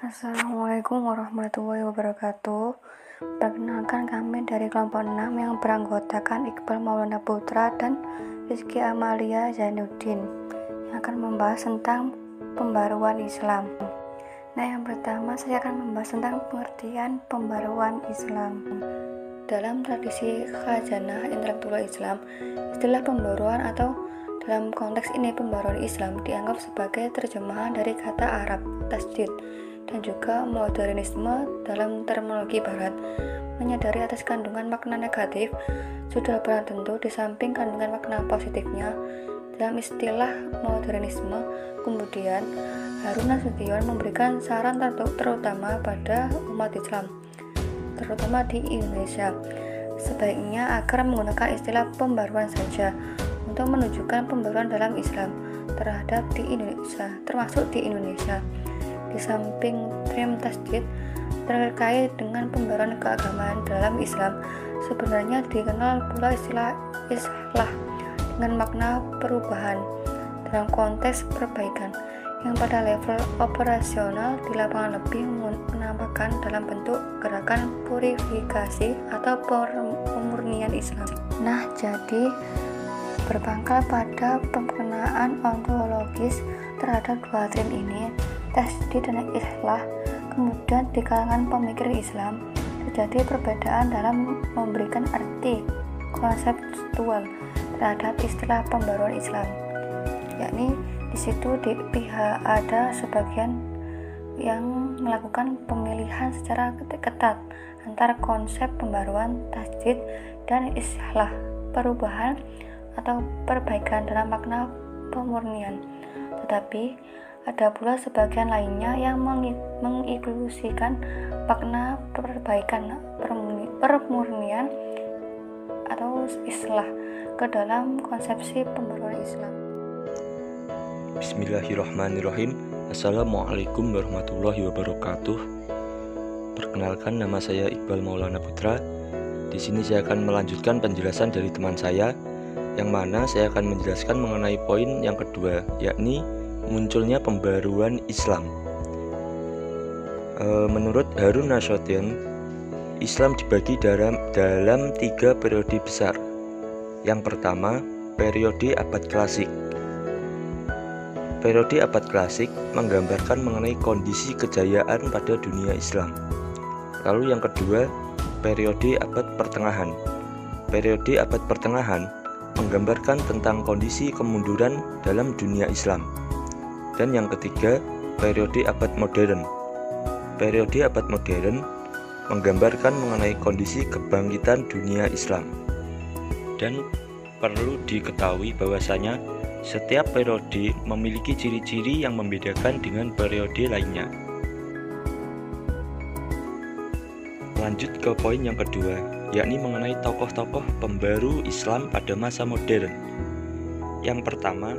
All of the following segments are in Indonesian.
Assalamualaikum warahmatullahi wabarakatuh. Perkenalkan, kami dari kelompok 6 yang beranggotakan Iqbal Maulana Putra dan Rizky Amalia Zainuddin yang akan membahas tentang pembaruan Islam. Nah, yang pertama saya akan membahas tentang pengertian pembaruan Islam. Dalam tradisi khazanah intelektual Islam, istilah pembaruan atau dalam konteks ini pembaruan Islam dianggap sebagai terjemahan dari kata Arab tasdid dan juga modernisme dalam terminologi barat. Menyadari atas kandungan makna negatif sudah barang tentu di samping kandungan makna positifnya dalam istilah modernisme. Kemudian Harun Nasution memberikan saran terutama pada umat Islam, terutama di Indonesia, sebaiknya agar menggunakan istilah pembaruan saja untuk menunjukkan pembaruan dalam Islam terhadap di Indonesia, termasuk di Indonesia. Di samping trim tasdid terkait dengan pembaruan keagamaan dalam Islam, sebenarnya dikenal pula istilah islah dengan makna perubahan dalam konteks perbaikan yang pada level operasional di lapangan lebih menampakkan dalam bentuk gerakan purifikasi atau pemurnian Islam. Nah, jadi berpangkal pada pemkenaan ontologis terhadap dua trim ini, tasdid dan islah, kemudian di kalangan pemikir Islam terjadi perbedaan dalam memberikan arti konseptual terhadap istilah pembaruan Islam, yakni di situ di pihak ada sebagian yang melakukan pemilihan secara ketat antara konsep pembaruan tasdid dan islah, perubahan atau perbaikan dalam makna pemurnian. Tetapi ada pula sebagian lainnya yang menginklusikan makna perbaikan pemurnian atau islah ke dalam konsepsi pembaruan Islam. Bismillahirrahmanirrahim. Assalamualaikum warahmatullahi wabarakatuh. Perkenalkan, nama saya Iqbal Maulana Putra. Di sini saya akan melanjutkan penjelasan dari teman saya, yang mana saya akan menjelaskan mengenai poin yang kedua, yakni munculnya pembaruan Islam. Menurut Harun Nasution, Islam dibagi dalam 3 periode besar. Yang pertama, periode abad klasik. Periode abad klasik menggambarkan mengenai kondisi kejayaan pada dunia Islam. Lalu yang kedua, periode abad pertengahan. Periode abad pertengahan menggambarkan tentang kondisi kemunduran dalam dunia Islam. Dan yang ketiga, periode abad modern. Periode abad modern menggambarkan mengenai kondisi kebangkitan dunia Islam. Dan perlu diketahui bahwasanya setiap periode memiliki ciri-ciri yang membedakan dengan periode lainnya. Lanjut ke poin yang kedua, yakni mengenai tokoh-tokoh pembaru Islam pada masa modern. Yang pertama,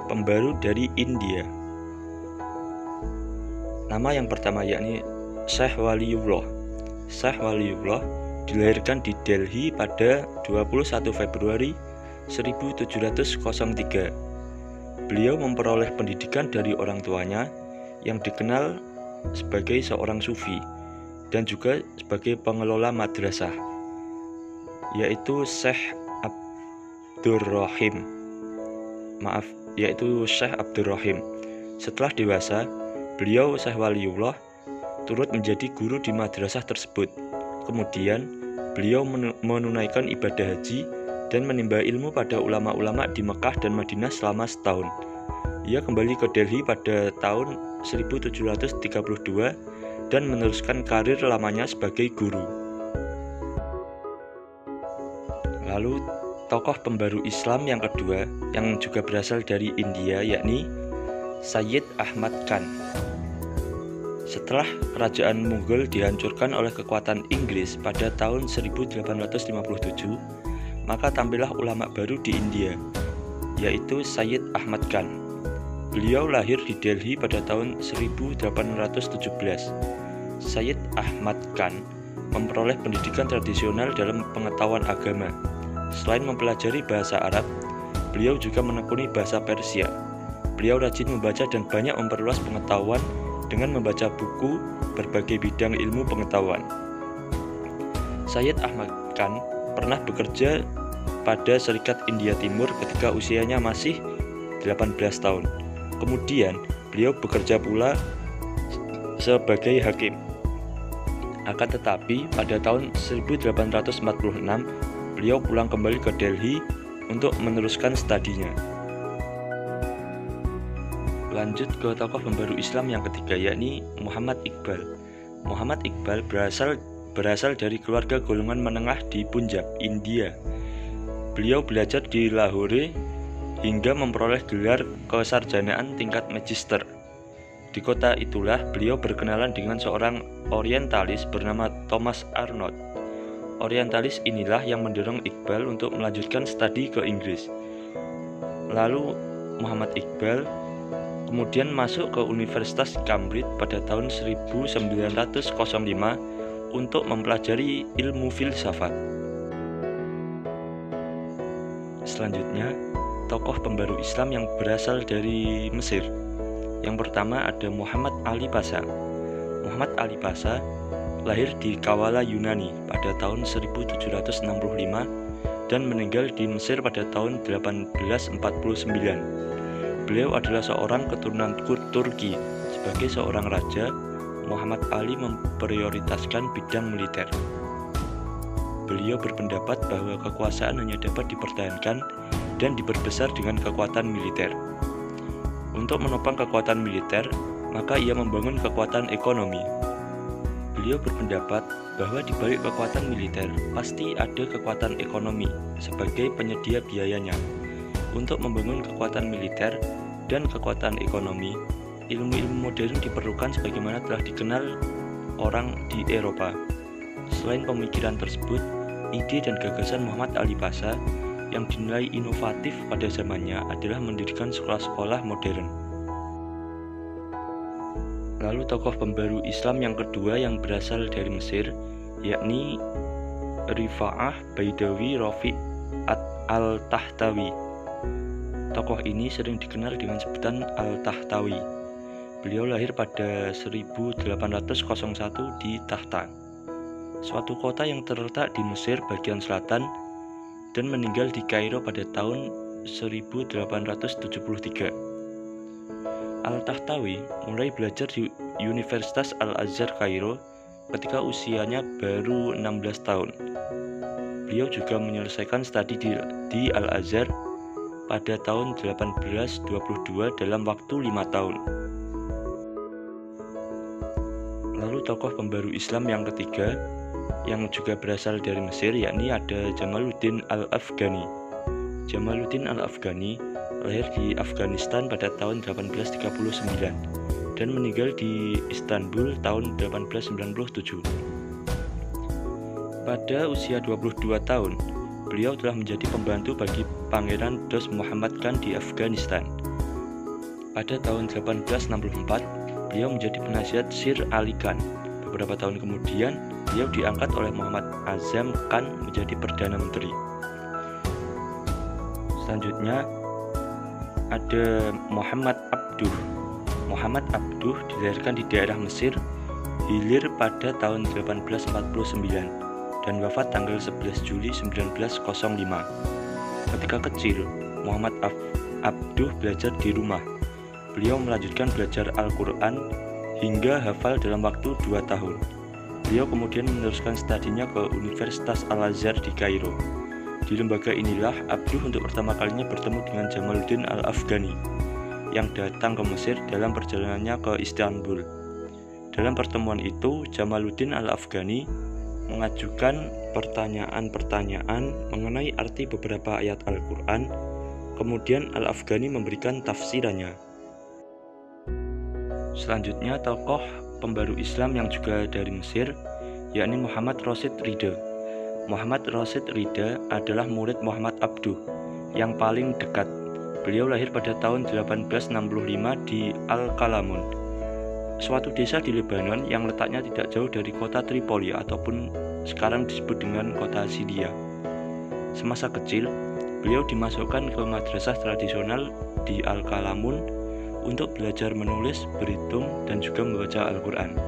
pembaru dari India. Nama yang pertama yakni Syekh Waliullah. Syekh Waliullah dilahirkan di Delhi pada 21 Februari 1703. Beliau memperoleh pendidikan dari orang tuanya yang dikenal sebagai seorang sufi dan juga sebagai pengelola madrasah, yaitu Syekh Abdurrahim. Syekh Abdurrahim. Setelah dewasa, beliau Syekh Waliullah turut menjadi guru di madrasah tersebut. Kemudian, beliau menunaikan ibadah haji dan menimba ilmu pada ulama-ulama di Mekah dan Madinah selama setahun. Ia kembali ke Delhi pada tahun 1732 dan meneruskan karir lamanya sebagai guru. Lalu, tokoh pembaru Islam yang kedua yang juga berasal dari India yakni Sayyid Ahmad Khan. Setelah kerajaan Mughal dihancurkan oleh kekuatan Inggris pada tahun 1857, maka tampillah ulama baru di India, yaitu Sayyid Ahmad Khan. Beliau lahir di Delhi pada tahun 1817. Sayyid Ahmad Khan memperoleh pendidikan tradisional dalam pengetahuan agama. Selain mempelajari bahasa Arab, beliau juga menekuni bahasa Persia. Beliau rajin membaca dan banyak memperluas pengetahuan dengan membaca buku berbagai bidang ilmu pengetahuan. Sayyid Ahmad Khan pernah bekerja pada Serikat India Timur ketika usianya masih 18 tahun. Kemudian beliau bekerja pula sebagai hakim. Akan tetapi pada tahun 1846 beliau pulang kembali ke Delhi untuk meneruskan studinya. Lanjut ke tokoh pembaru Islam yang ketiga, yakni Muhammad Iqbal. Muhammad Iqbal berasal dari keluarga golongan menengah di Punjab, India. Beliau belajar di Lahore hingga memperoleh gelar kesarjanaan tingkat magister. Di kota itulah beliau berkenalan dengan seorang orientalis bernama Thomas Arnold. Orientalis inilah yang mendorong Iqbal untuk melanjutkan studi ke Inggris. Lalu Muhammad Iqbal kemudian masuk ke Universitas Cambridge pada tahun 1905 untuk mempelajari ilmu filsafat. Selanjutnya, tokoh pembaru Islam yang berasal dari Mesir. Yang pertama ada Muhammad Ali Pasha. Muhammad Ali Pasha lahir di Kawala, Yunani pada tahun 1765 dan meninggal di Mesir pada tahun 1849. Beliau adalah seorang keturunan Turki. Sebagai seorang raja, Muhammad Ali memprioritaskan bidang militer. Beliau berpendapat bahwa kekuasaan hanya dapat dipertahankan dan diperbesar dengan kekuatan militer. Untuk menopang kekuatan militer, maka ia membangun kekuatan ekonomi. Beliau berpendapat bahwa di balik kekuatan militer pasti ada kekuatan ekonomi sebagai penyedia biayanya. Untuk membangun kekuatan militer dan kekuatan ekonomi, ilmu-ilmu modern diperlukan sebagaimana telah dikenal orang di Eropa. Selain pemikiran tersebut, ide dan gagasan Muhammad Ali Pasha yang dinilai inovatif pada zamannya adalah mendirikan sekolah-sekolah modern. Lalu tokoh pembaru Islam yang kedua yang berasal dari Mesir, yakni Rifa'ah Baidawi Rafi' Al-Tahtawi. Tokoh ini sering dikenal dengan sebutan Al-Tahtawi. Beliau lahir pada 1801 di Tahta, suatu kota yang terletak di Mesir bagian selatan, dan meninggal di Kairo pada tahun 1873. Al-Tahtawi mulai belajar di Universitas Al-Azhar Kairo ketika usianya baru 16 tahun. Beliau juga menyelesaikan studi di Al-Azhar pada tahun 1822 dalam waktu 5 tahun. Lalu tokoh pembaru Islam yang ketiga yang juga berasal dari Mesir, yakni ada Jamaluddin Al-Afghani. Jamaluddin Al-Afghani lahir di Afghanistan pada tahun 1839 dan meninggal di Istanbul tahun 1897. Pada usia 22 tahun, beliau telah menjadi pembantu bagi Pangeran Dost Muhammad Khan di Afghanistan. Pada tahun 1864, beliau menjadi penasihat Sir Ali Khan. Beberapa tahun kemudian, beliau diangkat oleh Muhammad Azam Khan menjadi Perdana Menteri. Selanjutnya ada Muhammad Abduh. Muhammad Abduh dilahirkan di daerah Mesir, Hilir pada tahun 1849 dan wafat tanggal 11 Juli 1905. Ketika kecil, Muhammad Abduh belajar di rumah. Beliau melanjutkan belajar Al-Quran hingga hafal dalam waktu 2 tahun. Beliau kemudian meneruskan studinya ke Universitas Al-Azhar di Kairo. Di lembaga inilah Abduh untuk pertama kalinya bertemu dengan Jamaluddin Al-Afghani yang datang ke Mesir dalam perjalanannya ke Istanbul. Dalam pertemuan itu, Jamaluddin Al-Afghani mengajukan pertanyaan-pertanyaan mengenai arti beberapa ayat Al-Quran. Kemudian Al-Afghani memberikan tafsirannya. Selanjutnya tokoh pembaru Islam yang juga dari Mesir, yakni Muhammad Rasyid Ridha. Muhammad Rasyid Ridha adalah murid Muhammad Abduh yang paling dekat. Beliau lahir pada tahun 1865 di Al-Kalamun, suatu desa di Lebanon yang letaknya tidak jauh dari kota Tripoli ataupun sekarang disebut dengan kota Syria. Semasa kecil, beliau dimasukkan ke madrasah tradisional di Al-Kalamun untuk belajar menulis, berhitung, dan juga membaca Al-Quran.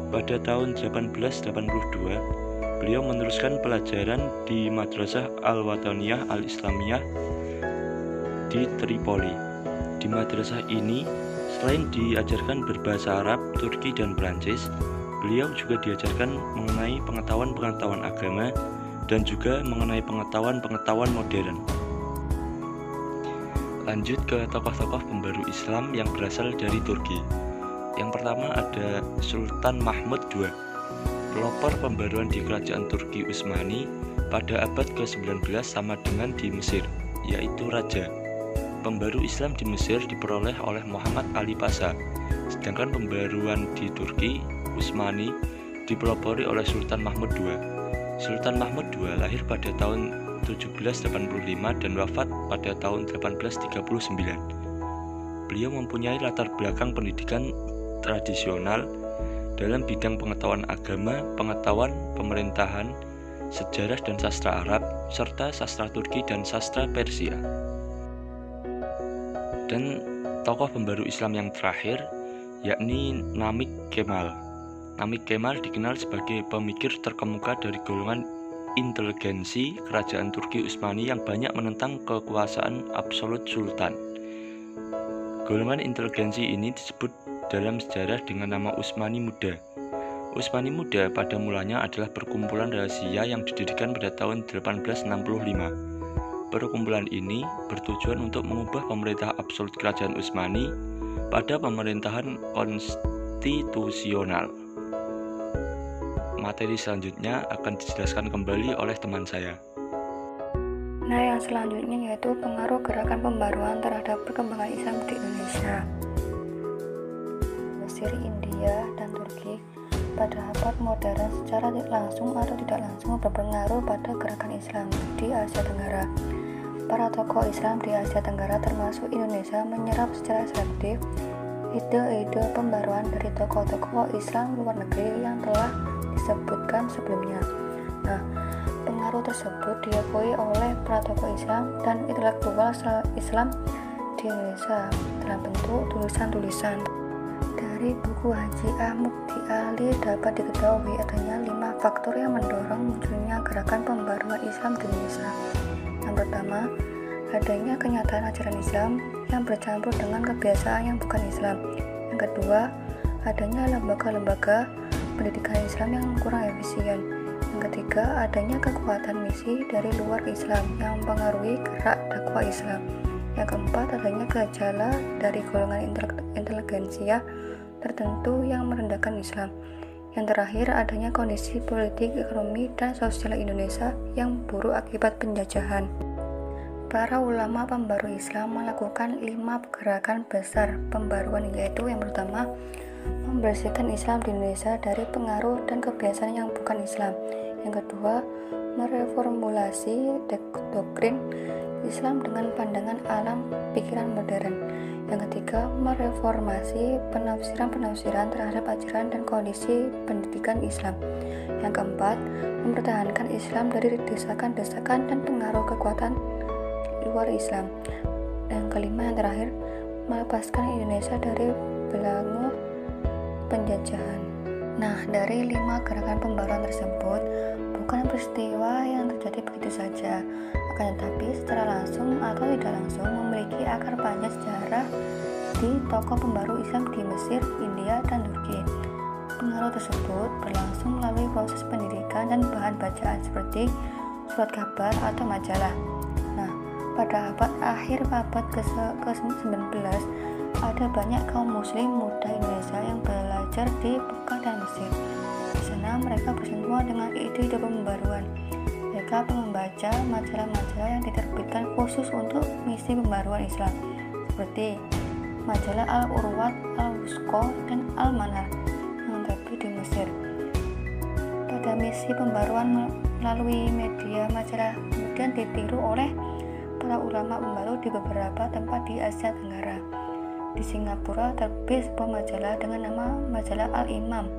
Pada tahun 1882, beliau meneruskan pelajaran di Madrasah Al-Wataniyah Al-Islamiyah di Tripoli. Di madrasah ini, selain diajarkan berbahasa Arab, Turki, dan Prancis, beliau juga diajarkan mengenai pengetahuan-pengetahuan agama dan juga mengenai pengetahuan-pengetahuan modern. Lanjut ke tokoh-tokoh pembaru Islam yang berasal dari Turki. Yang pertama ada Sultan Mahmud II, pelopor pembaruan di kerajaan Turki Utsmani pada abad ke-19 sama dengan di Mesir, yaitu raja. Pembaru Islam di Mesir diperoleh oleh Muhammad Ali Pasha, sedangkan pembaruan di Turki Utsmani dipelopori oleh Sultan Mahmud II. Sultan Mahmud II lahir pada tahun 1785 dan wafat pada tahun 1839. Beliau mempunyai latar belakang pendidikan tradisional dalam bidang pengetahuan agama, pengetahuan pemerintahan, sejarah dan sastra Arab, serta sastra Turki dan sastra Persia. Dan tokoh pembaru Islam yang terakhir yakni Namik Kemal. Namik Kemal dikenal sebagai pemikir terkemuka dari golongan inteligensi kerajaan Turki Utsmani yang banyak menentang kekuasaan absolut sultan. Golongan inteligensi ini disebut dalam sejarah dengan nama Utsmani Muda. Utsmani Muda pada mulanya adalah perkumpulan rahasia yang didirikan pada tahun 1865. Perkumpulan ini bertujuan untuk mengubah pemerintah absolut kerajaan Utsmani pada pemerintahan konstitusional. Materi selanjutnya akan dijelaskan kembali oleh teman saya. Nah, yang selanjutnya yaitu pengaruh gerakan pembaruan terhadap perkembangan Islam di Indonesia. Mesir, India, dan Turki pada abad modern secara langsung atau tidak langsung berpengaruh pada gerakan Islam di Asia Tenggara. Para tokoh Islam di Asia Tenggara termasuk Indonesia menyerap secara selektif ide-ide pembaruan dari tokoh-tokoh Islam luar negeri yang telah disebutkan sebelumnya. Nah, pengaruh tersebut diakui oleh para tokoh Islam dan intelektual Islam di Indonesia dalam bentuk tulisan-tulisan. Dari buku Haji Ahmad Ali dapat diketahui adanya 5 faktor yang mendorong munculnya gerakan pembaruan Islam di Indonesia. Yang pertama, adanya kenyataan ajaran Islam yang bercampur dengan kebiasaan yang bukan Islam. Yang kedua, adanya lembaga-lembaga pendidikan Islam yang kurang efisien. Yang ketiga, adanya kekuatan misi dari luar Islam yang mempengaruhi gerak dakwah Islam. Yang keempat, adanya gejala dari golongan inteligensia tertentu yang merendahkan Islam. Yang terakhir, adanya kondisi politik, ekonomi, dan sosial Indonesia yang buruk akibat penjajahan. Para ulama pembaru Islam melakukan 5 gerakan besar pembaruan, yaitu yang pertama, membersihkan Islam di Indonesia dari pengaruh dan kebiasaan yang bukan Islam. Yang kedua, mereformulasi doktrin Islam dengan pandangan alam pikiran modern. Yang ketiga, mereformasi penafsiran-penafsiran terhadap ajaran dan kondisi pendidikan Islam. Yang keempat, mempertahankan Islam dari desakan-desakan dan pengaruh kekuatan luar Islam. Dan kelima, yang terakhir, melepaskan Indonesia dari belenggu penjajahan. Nah, dari 5 gerakan pembaruan tersebut bukan peristiwa yang terjadi begitu saja, akan tetapi secara langsung atau tidak langsung memiliki akar panjang sejarah di tokoh pembaru Islam di Mesir, India, dan Turki. Pengaruh tersebut berlangsung melalui proses pendidikan dan bahan bacaan seperti surat kabar atau majalah. Nah, pada akhir abad ke-19 ada banyak kaum muslim muda Indonesia yang belajar di Mekah dan Mesir. Di sana mereka bersentuhan dengan ide-ide pembaruan. Mereka membaca majalah-majalah yang diterbitkan khusus untuk misi pembaruan Islam, seperti majalah Al-Urwat, Al-Wusko, dan Al-Manar yang terbit di Mesir. Pada misi pembaruan melalui media majalah kemudian ditiru oleh para ulama pembaru di beberapa tempat di Asia Tenggara. Di Singapura terbit sebuah majalah dengan nama majalah Al-Imam,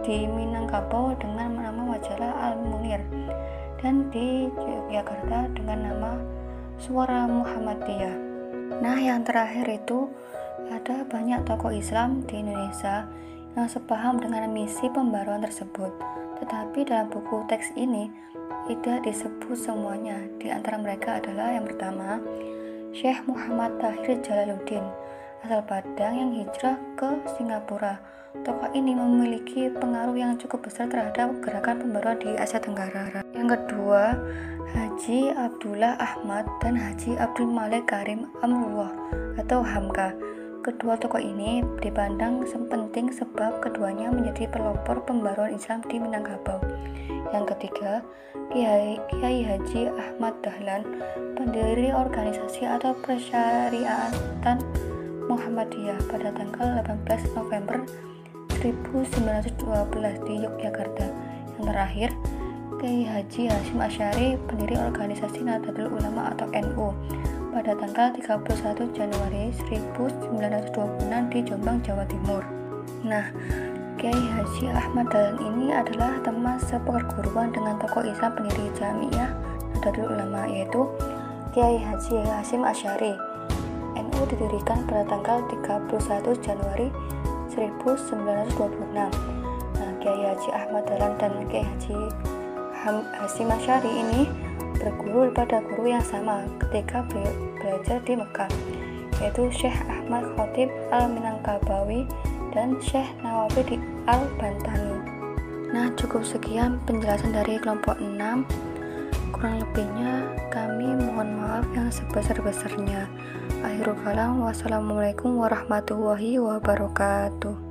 di Minangkabau dengan nama majalah Al-Munir, dan di Yogyakarta dengan nama Suara Muhammadiyah. Nah, yang terakhir itu ada banyak tokoh Islam di Indonesia yang sepaham dengan misi pembaruan tersebut. Tetapi dalam buku teks ini tidak disebut semuanya. Di antara mereka adalah yang pertama, Syekh Muhammad Tahir Jalaluddin, asal Padang yang hijrah ke Singapura. Tokoh ini memiliki pengaruh yang cukup besar terhadap gerakan pembaruan di Asia Tenggara. Yang kedua, Haji Abdullah Ahmad dan Haji Abdul Malik Karim Amrullah atau Hamka. Kedua tokoh ini dipandang penting sebab keduanya menjadi pelopor pembaruan Islam di Minangkabau. Yang ketiga, Kiai Haji Ahmad Dahlan, pendiri organisasi atau Persyariatan Muhammadiyah pada tanggal 18 November 1912 di Yogyakarta. Yang terakhir, Kiai Haji Hasyim Asy'ari, pendiri organisasi Nahdlatul Ulama atau NU, pada tanggal 31 Januari 1926 di Jombang, Jawa Timur. Nah, Kiai Haji Ahmad Dahlan ini adalah teman seperguruan dengan tokoh Islam pendiri Jamiah Nahdlatul Ulama, yaitu Kiai Haji Hasyim Asy'ari. NU didirikan pada tanggal 31 Januari 1926. Nah, Kiai Haji Ahmad Dahlan dan Kiai Haji Hasyim Asy'ari ini berguru pada guru yang sama ketika belajar di Mekah, yaitu Syekh Ahmad Khatib Al-Minangkabawi dan Syekh Nawawi Al-Bantani. Nah, cukup sekian penjelasan dari kelompok 6. Kurang lebihnya kami mohon maaf yang sebesar-besarnya. Akhirul kalam, wassalamualaikum warahmatullahi wabarakatuh.